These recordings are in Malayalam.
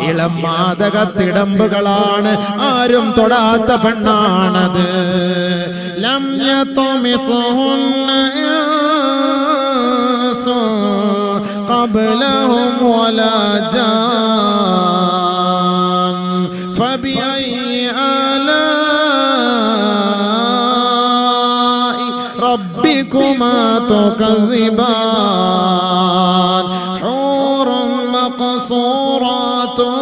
ഇളം മാദകത്തിടമ്പുകളാണ്, ആരും തൊടാത്ത പെണ്ണാണത്. ലം യത്മിസുഹുന്ന ഖബ്ലഹും വലാ ജാൻ ഫബിഅയ്യി ആലാഇ റബ്ബികുമാ തുകദ്ദിബാൻ ഹൂറുൻ മഖ്സൂറാത്തുൻ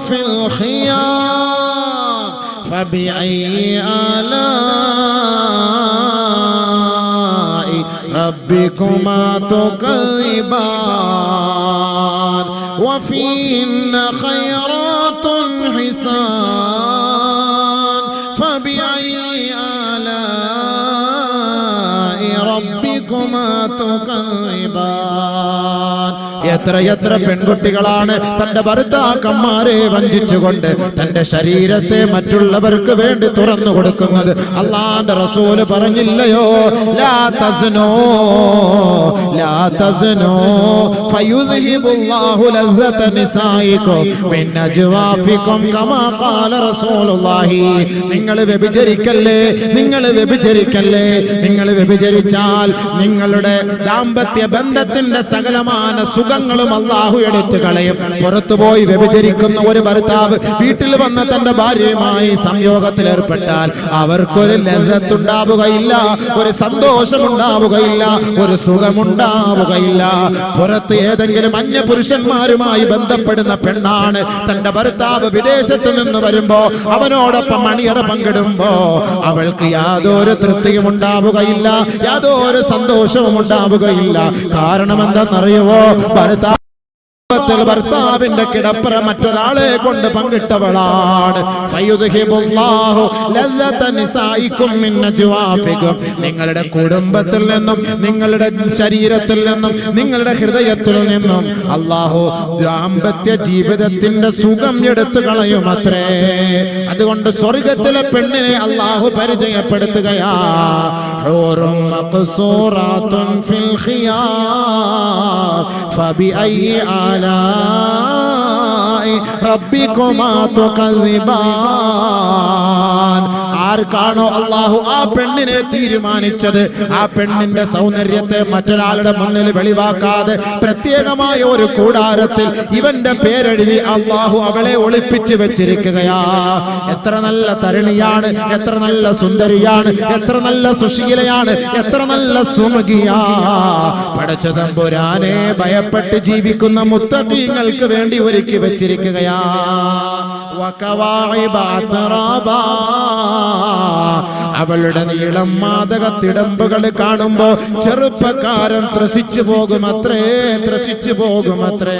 ഫിൽ ഖിയാം ഫബിഅയ്യി ആലാഇ ربكما تكذبان وفيهن خيرات حسان فبأي آلاء ربكما تكذبان. എത്ര പെൺകുട്ടികളാണ് തന്റെ ഭർത്താക്കന്മാരെ വഞ്ചിച്ചുകൊണ്ട് തന്റെ ശരീരത്തെ മറ്റുള്ളവർക്ക് വേണ്ടി തുറന്നു കൊടുക്കുന്നത്. അല്ലാഹുവിന്റെ റസൂല് പറഞ്ഞില്ലയോ, ലാ തസ്നൂ ലാ തസ്നൂ ഫയുദ്ഹിബുല്ലാഹു ലസ്സത നിസായികും മിൻ അജ്വാഫികും കമാ ഖാല റസൂലുള്ളാഹി. നിങ്ങൾ വ്യഭിചരിക്കല്ലേ, നിങ്ങൾ വ്യഭിചരിക്കല്ലേ. നിങ്ങൾ വ്യഭിചരിച്ചാൽ നിങ്ങളുടെ ദാമ്പത്യ ബന്ധത്തിന്റെ സകലമായ സുഖങ്ങളും അല്ലാഹു എടുത്തു കളയും. പുറത്തുപോയി വ്യഭിചരിക്കുന്ന ഒരു ഭർത്താവ് വീട്ടിൽ വന്ന് തന്റെ ഭാര്യയുമായി സംയോഗത്തിൽ ഏർപ്പെട്ടാൽ അവർക്കൊരു ലذത്തുണ്ടാവുകയില്ല, ഒരു സന്തോഷമുണ്ടാവുകയില്ല, ഒരു സുഖമുണ്ടാവുകയില്ല. പുറത്ത് ഏതെങ്കിലും അന്യപുരുഷന്മാരുമായി ബന്ധപ്പെടുന്ന പെണ്ണാണ് തന്റെ ഭർത്താവ് വിദേശത്ത് നിന്ന് വരുമ്പോ അവനോടൊപ്പം മണിയറ പങ്കിടുമ്പോ അവൾക്ക് യാതൊരു തൃപ്തിയും ഉണ്ടാവുകയില്ല, യാതൊരു സന്തോഷവും ഉണ്ടാവുകയില്ല. കാരണം എന്തെന്നറിയുവോ, ഭർത്താവിന്റെ കിടപ്പറ മറ്റൊരാളെ കൊണ്ട് പങ്കിട്ടവളാണ്. നിങ്ങളുടെ കുടുംബത്തിൽ നിന്നും നിങ്ങളുടെ ശരീരത്തിൽ നിന്നും നിങ്ങളുടെ ഹൃദയത്തിൽ നിന്നും അല്ലാഹു ദാമ്പത്യ ജീവിതത്തിന്റെ സുഖം എടുത്തു കളയുമത്രേ. അതുകൊണ്ട് സ്വർഗത്തിലെ പെണ്ണിനെ അല്ലാഹു പരിചയപ്പെടുത്തുകയാ. ഫബിഅയ്യി ആലാഇ റബ്ബികുമാ തുകദ്ദിബാൻ. ആർക്കാണോ അല്ലാഹു ആ പെണ്ണിനെ തീരുമാനിച്ചത്, ആ പെണ്ണിന്റെ സൗന്ദര്യത്തെ മറ്റൊരാളുടെ മുന്നിൽ വെളിവാക്കാതെ പ്രത്യേകമായ ഒരു കൂടാരത്തിൽ ഇവന്റെ പേരെഴുതി അല്ലാഹു അവളെ ഒളിപ്പിച്ചു വെച്ചിരിക്കുകയാ. എത്ര നല്ല തരുണിയാണ്, എത്ര നല്ല സുന്ദരിയാണ്, എത്ര നല്ല സുശീലയാണ്, എത്ര നല്ല സുമുഖിയാ. പടച്ച തമ്പുരാനെ ഭയപ്പെട്ട് ജീവിക്കുന്ന മുത്തഖീങ്ങൾക്ക് വേണ്ടി ഒരുക്കി വെച്ചിരിക്കുകയാ. അവളുടെ നീളം മാദകത്തിടമ്പുകൾ കാണുമ്പോ ചെറുപ്പക്കാരൻ ത്രസിച്ചു പോകുമത്രേ, ത്രസിച്ചു പോകുമത്രേ.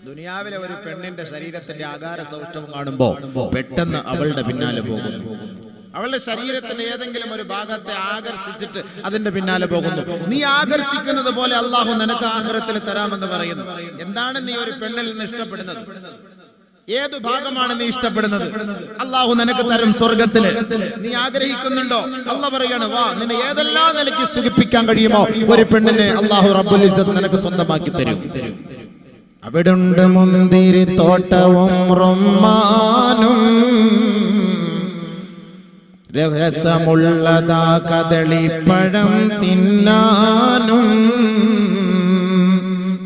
ദുനിയാവിലെ ഒരു പെണ്ണിന്റെ ശരീരത്തിന്റെ ആകാര സൗഷ്ഠവം കാണുമ്പോ പെട്ടെന്ന് അവളുടെ പിന്നാലെ പോകുന്നു. അവളുടെ ശരീരത്തിന്റെ ഏതെങ്കിലും ഒരു ഭാഗത്തെ ആകർഷിച്ചിട്ട് അതിന്റെ പിന്നാലെ പോകുന്നു. നീ ആകർഷിക്കുന്നത് പോലെ അല്ലാഹു നിനക്ക് ആഖിറത്തിൽ തരാമെന്ന് പറയുന്നു. എന്താണ് നീ ഒരു പെണ്ണിൽ നിന്ന് ഇഷ്ടപ്പെടുന്നത്? ഏത് ഭാഗമാണ് നീ ഇഷ്ടപ്പെടുന്നത്? അല്ലാഹു നിനക്ക് തരും സ്വർഗത്തില്. നീ ആഗ്രഹിക്കുന്നുണ്ടോ? അല്ലാഹു പറയാണ്, വാ, നിന്നെ ഏതെല്ലാം നിലയ്ക്ക് സുഖിപ്പിക്കാൻ കഴിയുമോ ഒരു പെണ്ണിനെ അല്ലാഹു റബ്ബുൽ ഇസ്സത്ത് നിനക്ക് സ്വന്തമാക്കി തരും. അവിടുണ്ട് മുന്തിരി തോട്ടവും റമ്മാനും, രഹസ്യമുള്ളതാ കദളിപ്പഴം തിന്നാനും,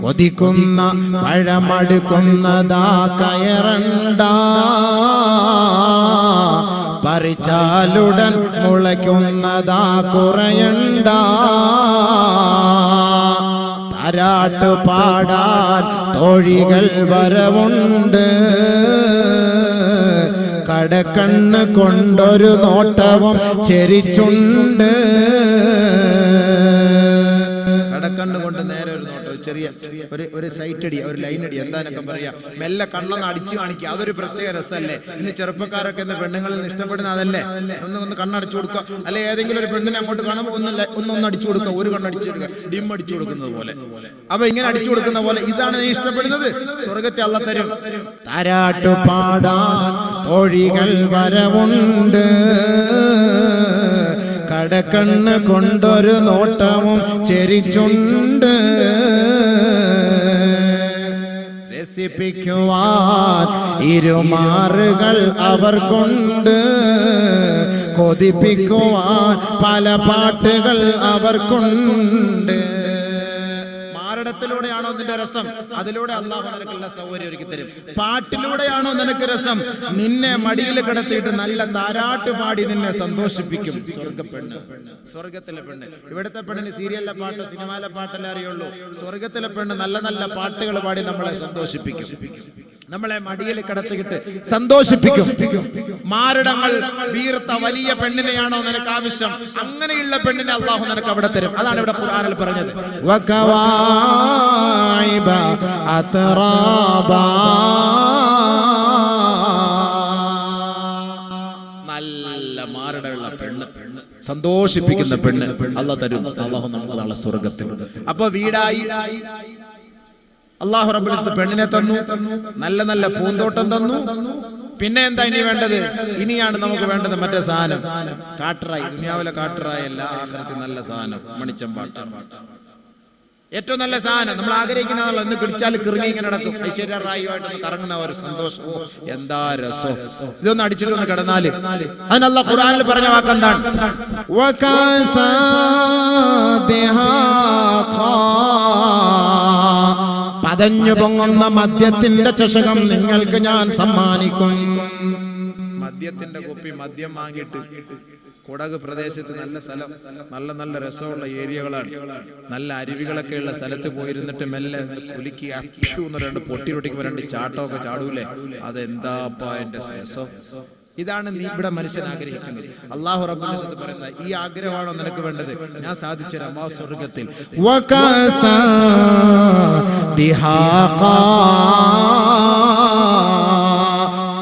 കൊതിക്കുന്ന പഴമടുക്കുന്നതാ കയറണ്ട, പറിച്ചാലുടൻ മുളയ്ക്കുന്നതാ കുറയണ്ട, താരാട്ടു പാടാൻ തോഴികൾ വരവുണ്ട്, കടക്കണ്ണ് കൊണ്ടൊരു നോട്ടവും ചെരിച്ചുണ്ട്. കടക്കണ്ണ് കൊണ്ട് നേരെ ഒരു നോട്ടം, ചെറിയ ഒരു സൈറ്റ് അടി, ഒരു ലൈൻ അടി, എന്താനൊക്കെ പറയാ, മെല്ലെ കണ്ണൊന്ന് അടിച്ചു കാണിക്കുക. അതൊരു പ്രത്യേക രസമല്ലേ? ഇന്ന് ചെറുപ്പക്കാരൊക്കെ ഇന്ന് പെണ്ണുങ്ങളിൽ നിന്ന് ഇഷ്ടപ്പെടുന്ന അതല്ലേ? ഒന്ന് കണ്ണടിച്ചു കൊടുക്കുക, അല്ലെ ഏതെങ്കിലും ഒരു പെണ്ണിനെ അങ്ങോട്ട് കാണുമ്പോൾ ഒന്നൊന്ന് അടിച്ചു കൊടുക്കുക, ഒരു കണ്ണടിച്ചു കൊടുക്കുക, ഡിം അടിച്ചു കൊടുക്കുന്നത് പോലെ. അപ്പൊ ഇങ്ങനെ അടിച്ചു കൊടുക്കുന്ന പോലെ ഇതാണ് നീ ഇഷ്ടപ്പെടുന്നത്, സ്വർഗത്തെ അല്ലാഹു തരും. താരാട്ടു പാടാൻ തോഴികൾ വരവുണ്ട്, കടക്കണ്ണ് കൊണ്ടൊരു നോട്ടവും ചെരിച്ചുണ്ട്. രസിപ്പിക്കുവാൻ ഇരുമാറുകൾ അവർക്കുണ്ട്, കൊതിപ്പിക്കുവാൻ പല പാട്ടുകൾ അവർക്കുണ്ട്. മാരടത്തിലൂടെയാണോ നിന്റെ രസം? അതിലൂടെ അള്ളാഹു നിനക്കുള്ള സൗകര്യം ഒരുക്കി തരും. പാട്ടിലൂടെയാണോ നിനക്ക് രസം? നിന്നെ മടിയിൽ കിടത്തിയിട്ട് നല്ല താരാട്ട് പാടി നിന്നെ സന്തോഷിപ്പിക്കും. സ്വർഗ്ഗപ്പെണ്ണ്, സ്വർഗത്തിലെ പെണ്ണ്. ഇവിടുത്തെ പെണ്ണിന് സീരിയലിലെ പാട്ടോ സിനിമയിലെ പാട്ടല്ലേ അറിയുള്ളൂ. സ്വർഗത്തിലെ പെണ്ണ് നല്ല നല്ല പാട്ടുകൾ പാടി നമ്മളെ സന്തോഷിപ്പിക്കും, നമ്മളെ മടിയിൽ കിടത്തിയിട്ട് സന്തോഷിപ്പിക്കും. മാരടങ്ങൾ വീർത്ത വലിയ പെണ്ണിനെയാണോ നിനക്ക് ആവശ്യം? അങ്ങനെയുള്ള പെണ്ണിനെ അള്ളാഹു നിനക്ക് അവിടെ തരും. അതാണ് ഇവിടെ ഖുർആനിൽ പറഞ്ഞത്. വകവാഇബ അത്റാബാ, നല്ല മാരടമുള്ള പെണ്ണ്, സന്തോഷിപ്പിക്കുന്ന പെണ്ണ് അള്ളാഹു തരും. അള്ളാഹു നമുക്ക് നാളെ സ്വർഗത്തിൽ. അപ്പൊ വീടായി അള്ളാഹു റബ്ബുൽ ഇസ്സത്ത് പെണ്ണിനെ തന്നു, നല്ല നല്ല പൂന്തോട്ടം തന്നു. പിന്നെ എന്താ ഇനി വേണ്ടത്? ഇനിയാണ് നമുക്ക് വേണ്ടത് മറ്റേ സാധനം, കാട്ടറായി. ദുനിയാവിലെ കാട്ടറായി അല്ല, ആഖിറത്തിൽ നല്ല സാധനം, മണിച്ചമ്പാട്ട. ഏറ്റവും നല്ല സാധനം നമ്മൾ ആഗ്രഹിക്കുന്നതാണല്ലോ. ഇന്ന് പിടിച്ചാൽ കിറങ്ങി ഇങ്ങനെ നടക്കും, ഐശ്വര്യ റായിയുമായിട്ടൊന്ന് കറങ്ങുന്ന ഒരു സന്തോഷം. എന്താ രസം! ഇതൊന്ന് അടിച്ചിട്ട് ഒന്ന് കിടന്നാല്. അതിന് അല്ലാഹു ഖുർആനിൽ പറഞ്ഞ വാക്കെന്താണ്? പതഞ്ഞു പൊങ്ങുന്ന മദ്യത്തിന്റെ ചഷകം നിങ്ങൾക്ക് ഞാൻ സമ്മാനിക്കും. മദ്യത്തിന്റെ കുപ്പി, മദ്യം വാങ്ങിയിട്ട് കൊടക് പ്രദേശത്ത് നല്ല സ്ഥലം, നല്ല നല്ല രസമുള്ള ഏരിയകളാണ്, നല്ല അരുവികളൊക്കെ ഉള്ള സ്ഥലത്ത് പോയിരുന്നിട്ട് മെല്ലെ കുലുക്കി അക്ഷൂന്ന് രണ്ട് പൊട്ടി റൊട്ടിക്കുമ്പോൾ രണ്ട് ചാട്ടമൊക്കെ ചാടൂലേ, അതെന്താപ്പാ എന്റെ രസം! ഇതാണ് നീ ഇവിടെ മനുഷ്യൻ ആഗ്രഹിക്കുന്നത്. അല്ലാഹു റബ്ബുൽ ഇസ്സത്ത് പറയുന്നത്, ഈ ആഗ്രഹമാണോ നിനക്ക് വേണ്ടത്? ഞാൻ സാധിച്ചു തരാം. ആ സ്വർഗ്ഗത്തിൽ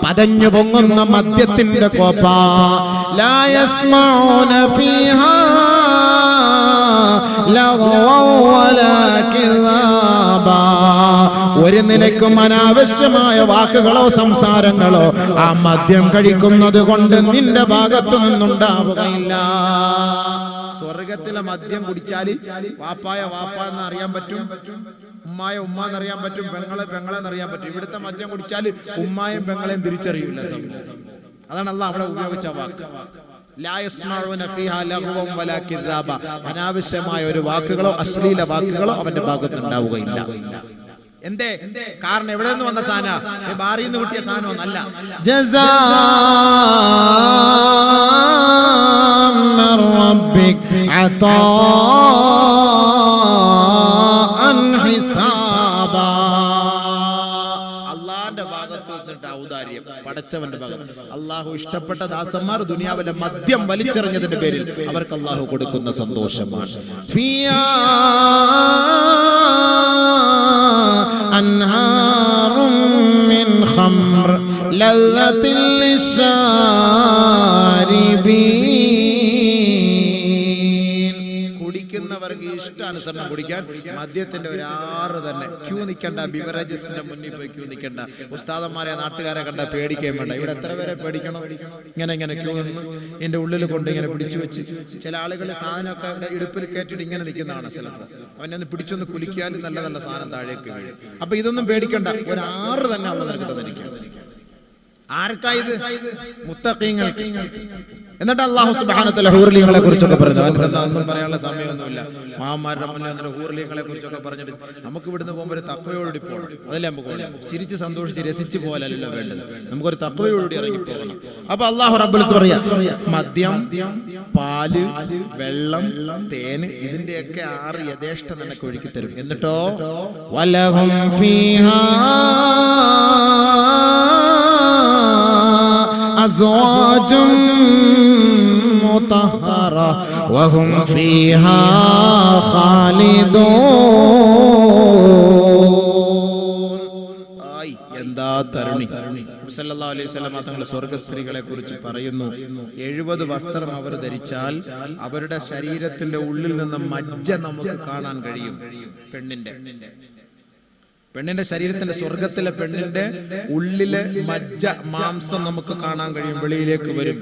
പതഞ്ഞു പൊങ്ങുന്ന മദ്യത്തിന്റെ കോപ്പ, ലാ യസ്മഊന ഫീഹാ ലഗ്വൻ വലാ കിദാബാ, ഒരു നിലയ്ക്കും അനാവശ്യമായ വാക്കുകളോ സംസാരങ്ങളോ ആ മദ്യം കഴിക്കുന്നത് കൊണ്ട് നിന്റെ ഭാഗത്തു നിന്നുണ്ടാവുകയില്ല. സ്വർഗത്തിലെ മദ്യം കുടിച്ചാല് വാപ്പായ വാപ്പ എന്ന് അറിയാൻ പറ്റും, ഉമ്മായ ഉമ്മ എന്നറിയാൻ പറ്റും, പെങ്ങളെ പെങ്ങളെന്നറിയാൻ പറ്റും. ഇവിടുത്തെ മദ്യം കുടിച്ചാല് ഉമ്മായും പെങ്ങളെയും തിരിച്ചറിയില്ല. അതാണ് അല്ലാഹു അവിടെ ഉപയോഗിച്ച വാക്ക്. ലാ യസ്മഊന ഫീഹാ ലഗ്വൻ വലാ കിദാബ, അനാവശ്യമായ ഒരു വാക്കുകളോ അശ്ലീല വാക്കുകളോ അവന്റെ ഭാഗത്ത് ഉണ്ടാവുകയില്ല. എന്തേ? കാരണം എവിടെ നിന്ന് വന്ന സാധന? ബാറിൽ നിന്ന് കിട്ടിയ സാധനമൊന്നല്ല. ജസാഅൻ മിർ റബ്ബിക് അതാഅൻ ഹിസാബാ, അല്ലാഹുവിന്റെ ഭാഗത്ത് നിന്നിട്ട് ഔദാര്യം, പടച്ചവന്റെ ഭാഗം. അല്ലാഹു ഇഷ്ടപ്പെട്ട ദാസന്മാർ ദുനിയാവിലെ മദ്യം വലിച്ചെറിഞ്ഞതിന്റെ പേരിൽ അവർക്ക് അല്ലാഹു കൊടുക്കുന്ന സന്തോഷമാണ്. ഫിയാ അൻഹാറും മിൻ ഖംർ ലല്ലത്തിൽ ലിശാരിബീൻ, കുടിക്കുന്നവർക്ക് ഇഷ്ടാനുസരണം കുടിക്കാൻ മദ്യത്തിന്റെ ഒരു ആറ് തന്നെ. ക്യൂ നിൽക്കണ്ട, ബിവറേജസിന്റെ മുന്നിൽ പോയി ക്യൂ നിൽക്കണ്ട. ഉസ്താദന്മാരെ നാട്ടുകാരെ കണ്ട പേടിക്കാൻ വേണ്ട. ഇവിടെ എത്ര പേരെ പേടിക്കണം? ഇങ്ങനെ ഇങ്ങനെ ക്യൂ നിന്ന് എന്റെ ഉള്ളിൽ കൊണ്ട് ഇങ്ങനെ പിടിച്ചു വെച്ച്, ചില ആളുകൾ സാധനമൊക്കെ ഇടുപ്പിൽ കയറ്റിട്ട് ഇങ്ങനെ നിൽക്കുന്നതാണ്. ചിലപ്പോൾ അവനെ പിടിച്ചൊന്ന് കുലിക്കാൽ നല്ല നല്ല സാധനം താഴേക്ക് വീഴും. അപ്പൊ ഇതൊന്നും പേടിക്കണ്ട, ഒരു ആറ് തന്നെ ഉള്ള നിനക്ക് തന്നിരിക്കും. ആർക്കായത്? മുത്തഖീങ്ങൾക്ക്. എന്നിട്ട് അല്ലാഹു സുബ്ഹാനഹു വ തആല ഹൂർലിങ്ങളെ കുറിച്ചൊക്കെ പറഞ്ഞു. ഒന്നും പറയാനുള്ള സമയമൊന്നുമില്ല. മാമാരുടെ മുന്നിൽ ഹൂർലിങ്ങളെ കുറിച്ചൊക്കെ പറഞ്ഞിട്ട് നമുക്ക് ഇവിടുന്ന് പോകുമ്പോൾ ഒരു തഖ്വയോടുകൂടി പോകണം. അതല്ലേ നമുക്ക് വേണം. ചിരിച്ച് സന്തോഷിച്ച് രസിച്ച് പോലല്ലോ വേണ്ടത്, നമുക്കൊരു തഖ്വയോടുകൂടി ഇറങ്ങി പോകണം. അപ്പൊ അല്ലാഹു റബ്ബുൽ ഇസ്സത്ത് പറയാ, മദ്യം, പാല്, വെള്ളം, തേന്, ഇതിന്റെയൊക്കെ ആറ് യഥേഷ്ടം നിനക്ക് ഒഴുക്കി തരും. എന്നിട്ടോ വലഹും ഫീഹാ അസ്വാജും മുതഹറ വഹും ഫീഹാ ഖാലിദൂൻ. എന്താ തരുണി! സല്ലല്ലാഹു അലൈഹി വസല്ലം തങ്ങൾ സ്വർഗ്ഗ സ്ത്രീകളെ കുറിച്ച് പറയുന്നു, 70 വസ്ത്രം അവർ ധരിച്ചാൽ അവരുടെ ശരീരത്തിന്റെ ഉള്ളിൽ നിന്ന് മജ്ജ നമുക്ക് കാണാൻ കഴിയും. പെണ്ണിന്റെ ശരീരത്തിന്റെ, സ്വർഗത്തിലെ പെണ്ണിന്റെ ഉള്ളിലെ മജ്ജ, മാംസം നമുക്ക് കാണാൻ കഴിയും, വെളിയിലേക്ക് വരും.